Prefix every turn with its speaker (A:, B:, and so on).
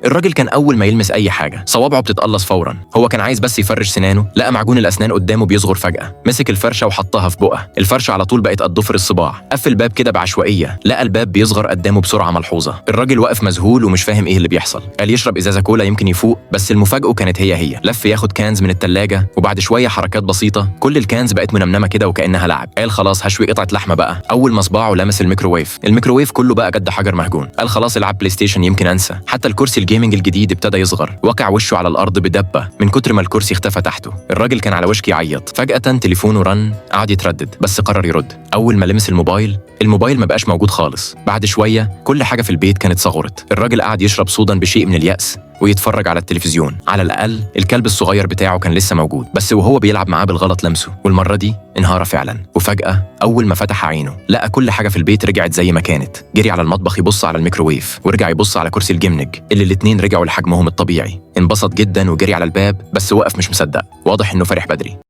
A: الراجل كان أول ما يلمس أي حاجة صوابعه بتتقلص فورا. هو كان عايز بس يفرش سنانه، لقى معجون الأسنان قدامه بيصغر فجأة. مسك الفرشة وحطها في بقه، الفرشة على طول بقت قد ضفر الصباع. قفل الباب كده بعشوائية، لقى الباب بيصغر قدامه بسرعة ملحوظة. الراجل واقف مذهول ومش فاهم إيه اللي بيحصل. قال يشرب إزازة كولا يمكن يفوق، بس المفاجأة كانت هي لف ياخد كانز من التلاجة، وبعد شوية حركات بسيطة كل الكانز بقت منمنمة كده وكأنها لعب. قال خلاص هشوي قطعة لحمة بقى. أول ما صباعه لمس الميكروويف كله بقى قد حجر مهجون. قال خلاص العب بلاي ستيشن يمكن أنسى. حتى الكرسي الجيمنج الجديد ابتدى يصغر، وقع وشه على الأرض بدبة من كتر ما الكرسي اختفى تحته. الراجل كان على وشك يعيط. فجأة تليفونه رن، قعد يتردد بس قرر يرد. أول ما لمس الموبايل ما بقاش موجود خالص. بعد شوية كل حاجة في البيت كانت صغرت. الراجل قعد يشرب صودا بشيء من اليأس ويتفرج على التلفزيون. على الأقل الكلب الصغير بتاعه كان لسه موجود، بس وهو بيلعب معاه بالغلط لمسه، والمرة دي انهار فعلا. وفجأة أول ما فتح عينه لقى كل حاجة في البيت رجعت زي ما كانت. جري على المطبخ يبص على الميكروويف، ورجع يبص على كرسي الجيمنج اللي الاتنين رجعوا لحجمهم الطبيعي. انبسط جدا وجري على الباب، بس وقف مش مصدق. واضح إنه فرح بدري.